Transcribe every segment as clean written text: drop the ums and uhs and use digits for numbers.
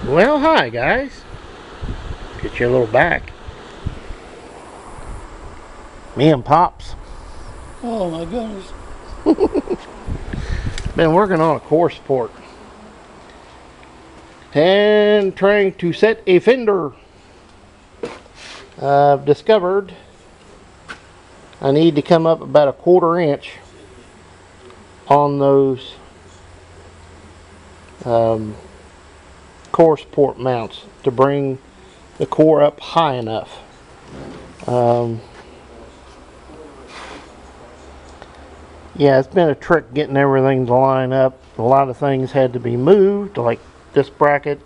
Well, hi guys. Get your little back. Me and Pops. Oh my goodness. Been working on a core support and trying to set a fender. I've discovered I need to come up about a 1/4 inch on those core support mounts to bring the core up high enough. Yeah, it's been a trick getting everything to line up. A lot of things had to be moved, like this bracket.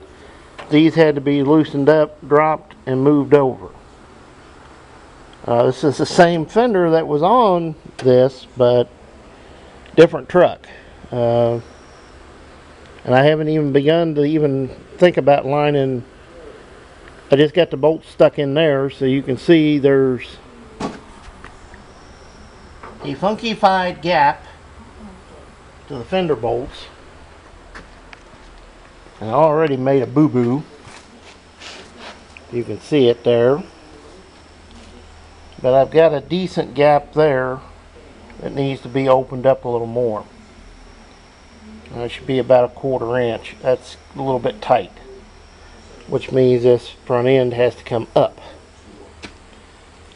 These had to be loosened up, dropped, and moved over. This is the same fender that was on this, but different truck. And I haven't even begun to even think about lining. I just got the bolts stuck in there, so you can see there's a funkified gap to the fender bolts. And I already made a boo-boo. You can see it there. But I've got a decent gap there that needs to be opened up a little more. It should be about a 1/4 inch. That's a little bit tight, which means this front end has to come up.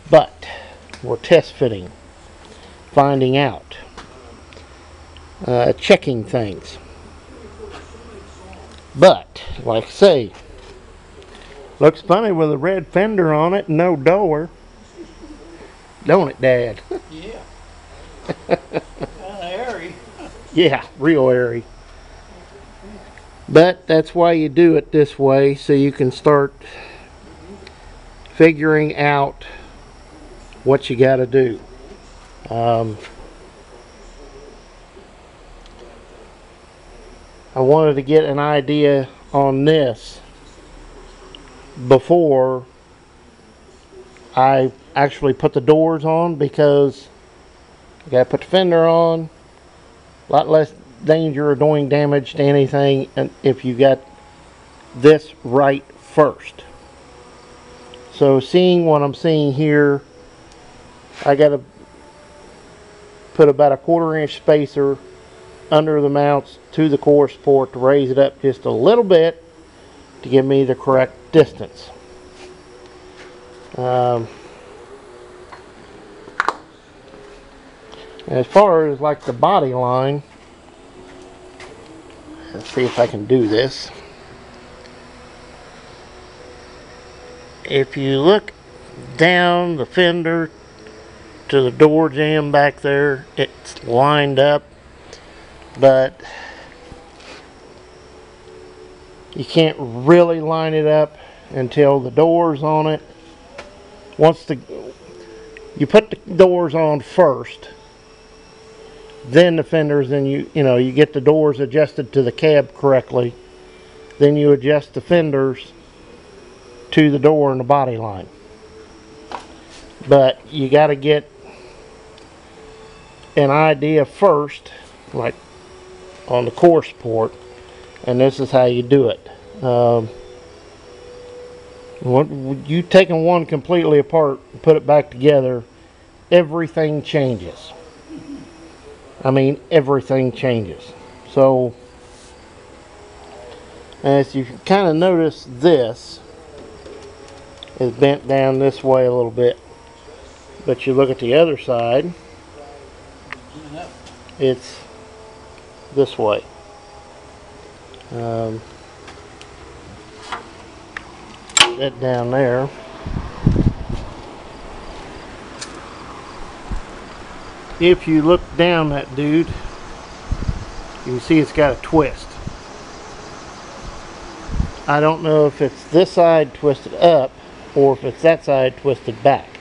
But we're test fitting, finding out, checking things. But like I say, looks funny with a red fender on it and no door, don't it, Dad? Yeah. Kind of airy. Yeah, real airy. But that's why you do it this way, so you can start figuring out what you got to do. I wanted to get an idea on this before I actually put the doors on, because you got to put the fender on. A lot less danger of doing damage to anything and if you got this right first. So seeing what I'm seeing here, I got to put about a 1/4 inch spacer under the mounts to the core support to raise it up just a little bit to give me the correct distance. As far as like the body line, let's see if I can do this. If you look down the fender to the door jamb back there, it's lined up, but you can't really line it up until the door's on it. Once you put the doors on first, then the fenders, then you get the doors adjusted to the cab correctly, then you adjust the fenders to the door and the body line. But you got to get an idea first, like on the core support, and this is how you do it. You taking one completely apart and put it back together, everything changes. I mean, everything changes. So as you can kind of notice, this is bent down this way a little bit, but you look at the other side, it's this way. That down there. If you look down that dude, you can see it's got a twist. I don't know if it's this side twisted up or if it's that side twisted back.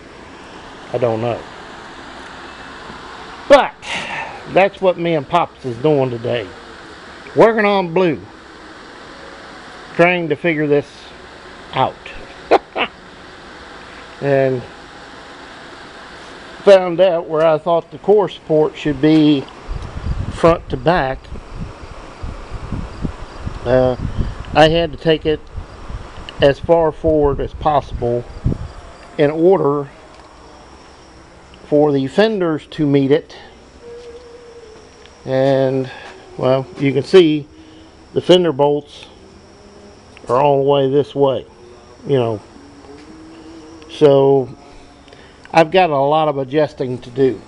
I don't know. But that's what me and Pops is doing today. Working on blue. Trying to figure this out. And found out where I thought the core support should be front to back. I had to take it as far forward as possible in order for the fenders to meet it. And well, you can see the fender bolts are all the way this way, you know, so I've got a lot of adjusting to do,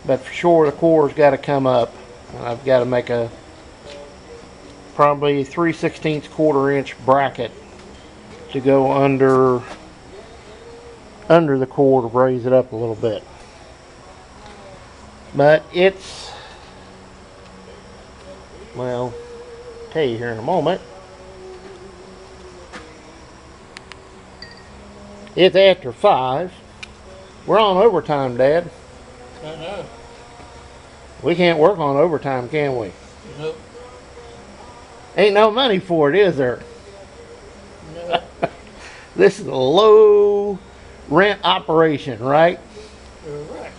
but for sure the core's got to come up. I've got to make a probably 3/16 1/4 inch bracket to go under the core to raise it up a little bit. But it's, well, I'll tell you here in a moment. It's after 5. We're on overtime, Dad. I know. We can't work on overtime, can we? Nope. Ain't no money for it, is there? No. This is a low rent operation, right? You're right.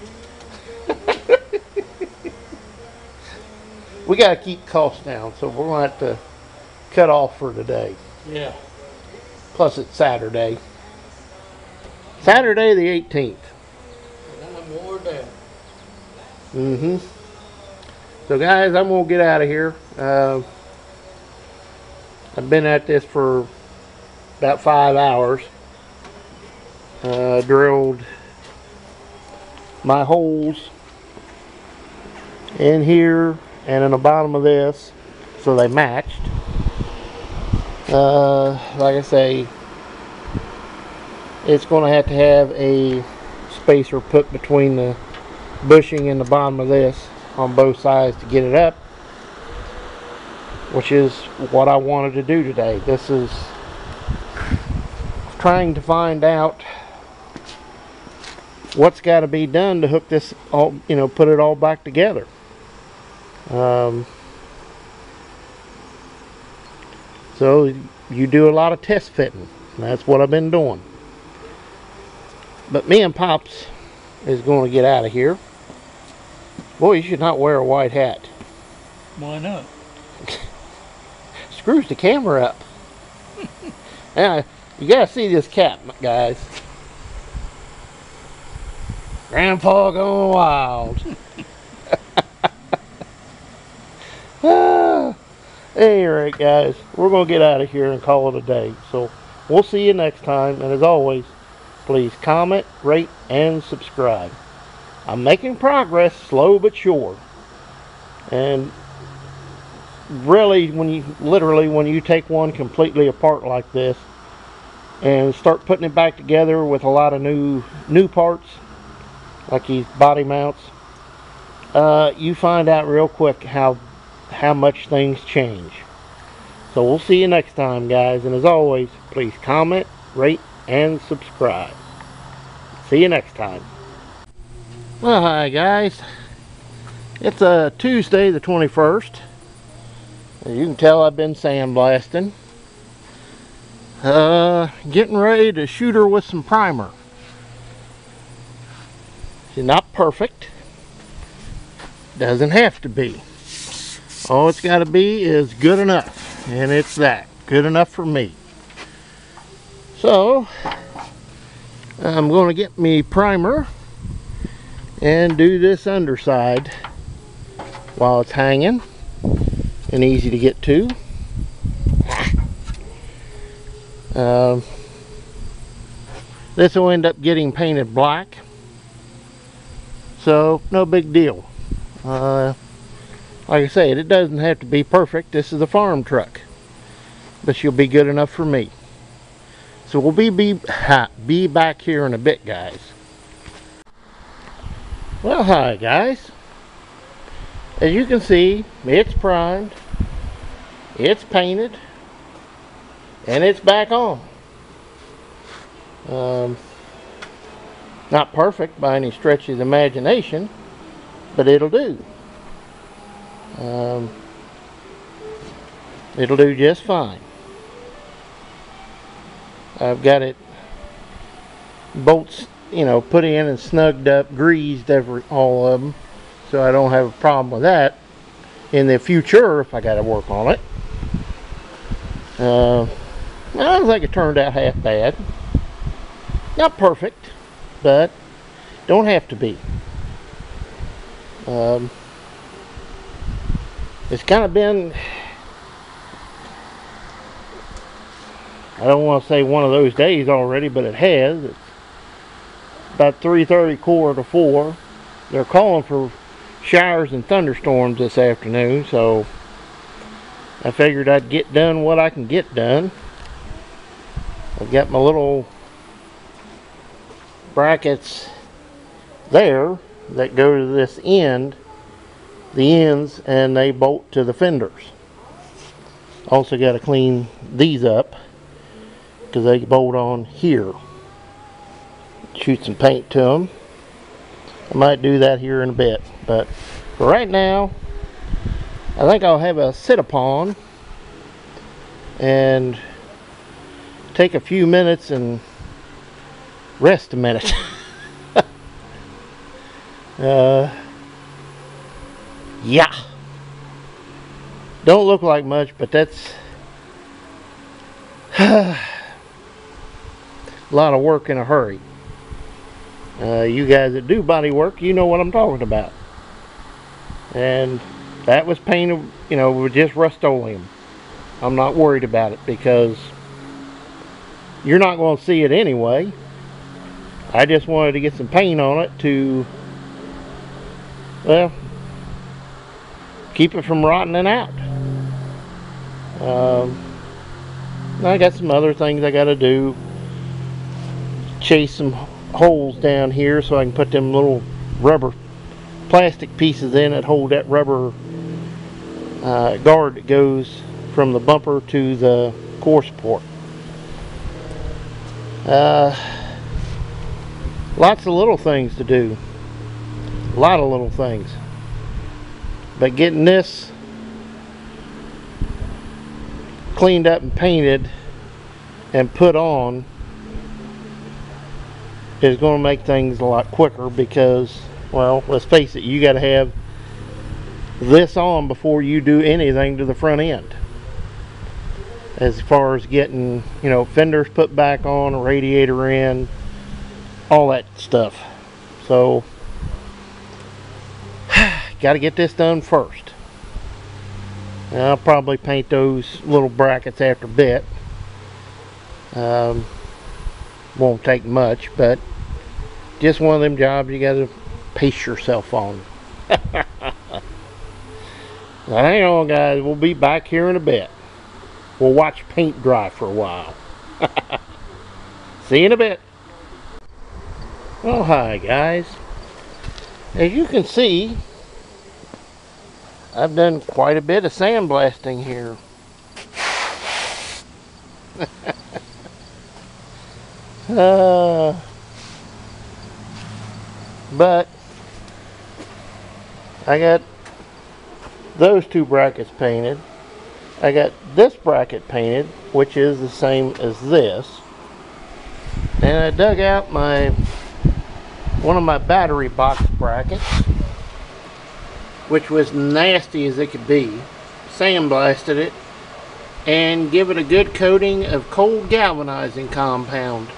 We got to keep costs down, so we're going to have to cut off for today. Yeah. Plus it's Saturday. Saturday the 18th. And I'm wore down. Mm-hmm. So guys, I'm going to get out of here. I've been at this for about 5 hours. Drilled my holes in here and in the bottom of this so they matched. Like I say, it's going to have a spacer put between the bushing and the bottom of this on both sides to get it up, which is what I wanted to do today. This is trying to find out what's got to be done to hook this all, you know, put it all back together. So you do a lot of test fitting. That's what I've been doing. But me and Pops is going to get out of here. Boy, you should not wear a white hat. Why not? Screws the camera up. Now, you gotta see this cap, guys. Grandpa going wild. Anyway, guys, we're gonna get out of here and call it a day. So we'll see you next time. And as always, please comment, rate, and subscribe. I'm making progress, slow but sure. And really, when you take one completely apart like this and start putting it back together with a lot of new parts, like these body mounts, you find out real quick how much things change. So we'll see you next time, guys, and as always, please comment, rate, and subscribe. See you next time. Well, hi guys, it's Tuesday the 21st. As you can tell, I've been sandblasting. Getting ready to shoot her with some primer. She's not perfect. Doesn't have to be. All it's got to be is good enough. And it's that. Good enough for me. So, I'm going to get me primer and do this underside while it's hanging and easy to get to. This will end up getting painted black, so no big deal. Like I said, it doesn't have to be perfect. This is a farm truck, but she'll be good enough for me. So we'll be back here in a bit, guys. Well, hi guys. As you can see, it's primed, it's painted, and it's back on. Not perfect by any stretch of the imagination, but it'll do. It'll do just fine. I've got it bolts, you know, put in and snugged up, greased all of them, so I don't have a problem with that in the future if I got to work on it. I don't think it turned out half bad. Not perfect, but don't have to be. It's kind of been, I don't want to say one of those days already, but it has. It's about 3:30, quarter to 4. They're calling for showers and thunderstorms this afternoon, so I figured I'd get done what I can get done. I've got my little brackets there that go to this end, the ends, and they bolt to the fenders. Also got to clean these up because they bolt on here. Shoot some paint to them. I might do that here in a bit, but for right now I think I'll have a sit upon and take a few minutes and rest a minute. Yeah, don't look like much, but that's a lot of work in a hurry. You guys that do body work, you know what I'm talking about. And that was painted, you know, with just Rust-Oleum. I'm not worried about it because you're not going to see it anyway. I just wanted to get some paint on it to, well, keep it from rotting out. I got some other things I got to do. Chase some holes down here so I can put them little rubber plastic pieces in that hold that rubber guard that goes from the bumper to the core support. Lots of little things to do. A lot of little things. But getting this cleaned up and painted and put on is going to make things a lot quicker because, well, let's face it, you got to have this on before you do anything to the front end. As far as getting, you know, fenders put back on, a radiator in, all that stuff. So got to get this done first. And I'll probably paint those little brackets after a bit. Won't take much, but just one of them jobs you got to pace yourself on. Now, hang on, guys. We'll be back here in a bit. We'll watch paint dry for a while. See you in a bit. Oh, hi, guys. As you can see, I've done quite a bit of sandblasting here. But I got those two brackets painted. I got this bracket painted, which is the same as this. And I dug out one of my battery box brackets, which was nasty as it could be. Sandblasted it and give it a good coating of cold galvanizing compound.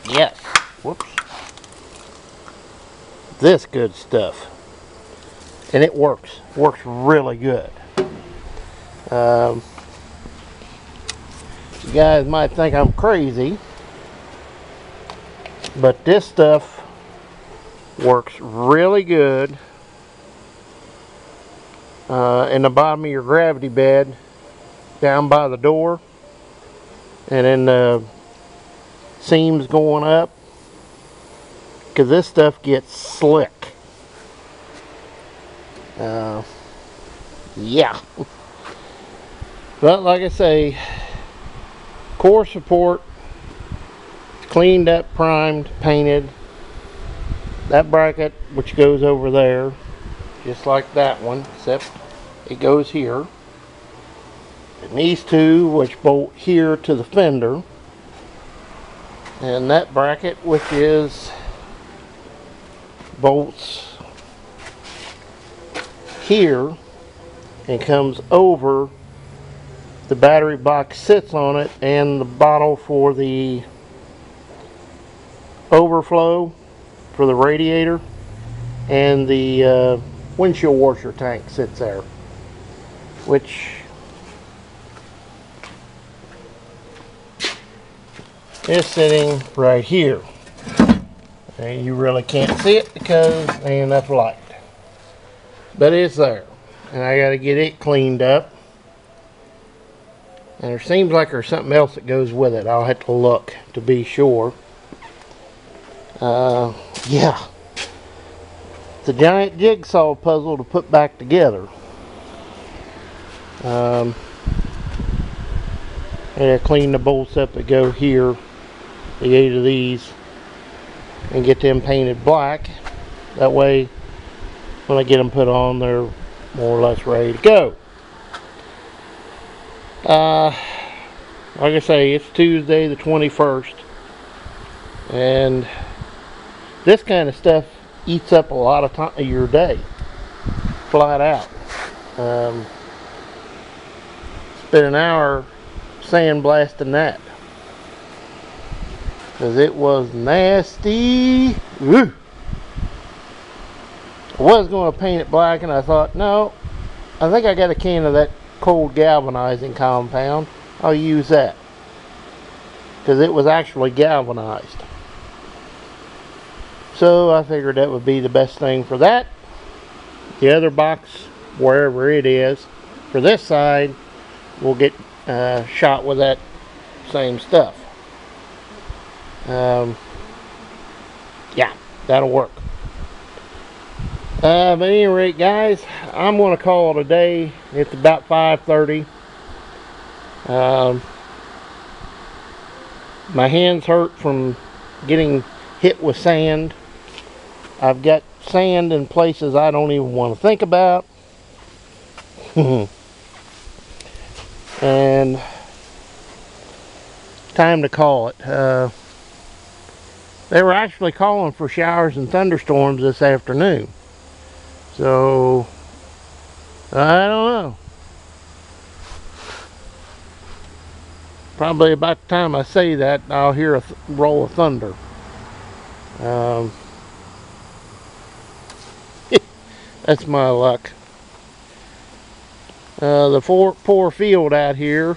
Yes. Whoops. This good stuff. And it works. Works really good. You guys might think I'm crazy, but this stuff works really good in the bottom of your gravity bed down by the door and in the seams going up, because this stuff gets slick. Yeah. But like I say, core support cleaned up, primed, painted. That bracket, which goes over there, just like that one, except it goes here. And these two, which bolt here to the fender. And that bracket, which is bolts here and comes over the battery box sits on it, and the bottle for the overflow for the radiator, and the windshield washer tank sits there, which is sitting right here. And you really can't see it because there ain't enough light, but it's there, and I got to get it cleaned up. And there seems like there's something else that goes with it. I'll have to look to be sure. Yeah. It's a giant jigsaw puzzle to put back together. I gotta clean the bolts up that go here, the 8 of these, and get them painted black. That way, when I get them put on, they're more or less ready to go. Like I say, it's Tuesday the 21st, and this kind of stuff eats up a lot of time of your day, flat out. Spent an hour sandblasting that because it was nasty. Woo. I was going to paint it black, and I thought, no, I think I got a can of that cold galvanizing compound. I'll use that because it was actually galvanized. So I figured that would be the best thing for that. The other box, wherever it is, for this side, will get shot with that same stuff. Yeah, that'll work. But at any rate, guys, I'm going to call it a day. It's about 5:30. My hands hurt from getting hit with sand. I've got sand in places I don't even want to think about. And time to call it. They were actually calling for showers and thunderstorms this afternoon. So, I don't know. Probably about the time I say that, I'll hear a roll of thunder. That's my luck. The poor field out here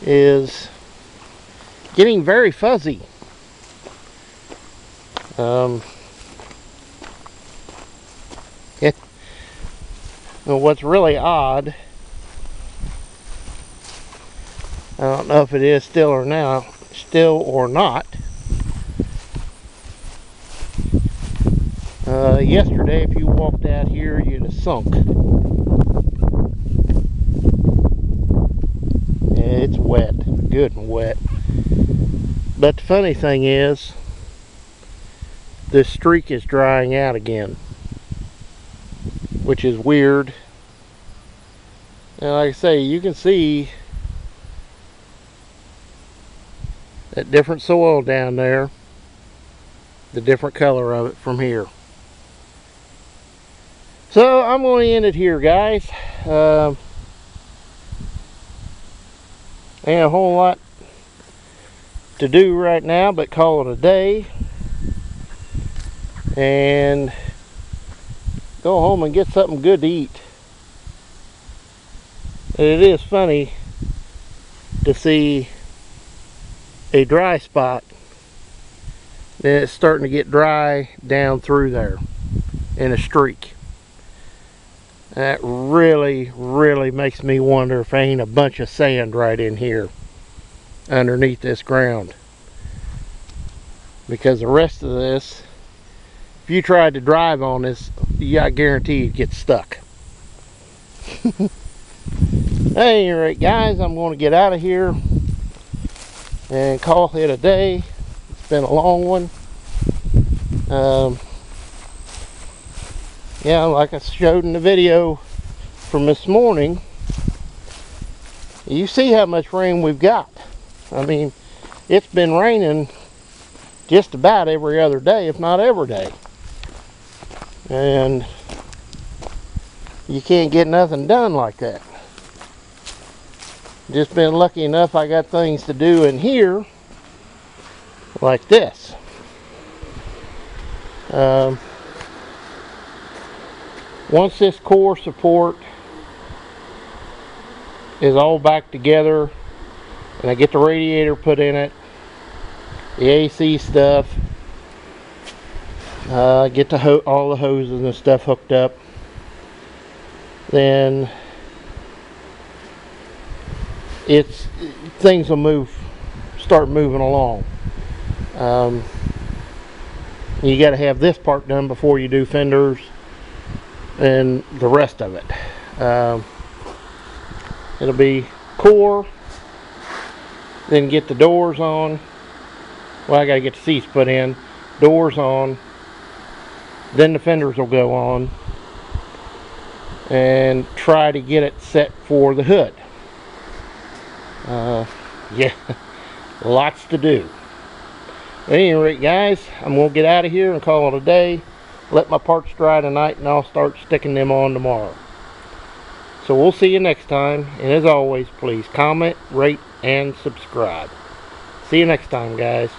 is getting very fuzzy. What's really odd, I don't know if it is still or not. Yesterday, if you walked out here, you'd have sunk. It's wet, good and wet. But the funny thing is, this streak is drying out again, which is weird. And like I say, you can see that different soil down there, the different color of it from here. So I'm going to end it here, guys. Ain't a whole lot to do right now but call it a day and go home and get something good to eat. And it is funny to see a dry spot, then it's starting to get dry down through there in a streak. That really makes me wonder if there ain't a bunch of sand right in here underneath this ground, because the rest of this, if you tried to drive on this, I guarantee you'd get stuck. At any rate, guys, I'm going to get out of here and call it a day. It's been a long one. Yeah, like I showed in the video from this morning, you see how much rain we've got. I mean, it's been raining just about every other day, if not every day. And you can't get nothing done like that. Just been lucky enough I got things to do in here like this. Once this core support is all back together and I get the radiator put in it, the AC stuff, get the all the hoses and stuff hooked up, then things will start moving along. You got to have this part done before you do fenders and the rest of it. It'll be core, then get the doors on. Well, I got to get the seats put in, doors on, then the fenders will go on, and try to get it set for the hood. Yeah, lots to do. At any rate, guys, I'm going to get out of here and call it a day. Let my parts dry tonight and I'll start sticking them on tomorrow. So we'll see you next time. And as always, please comment, rate, and subscribe. See you next time, guys.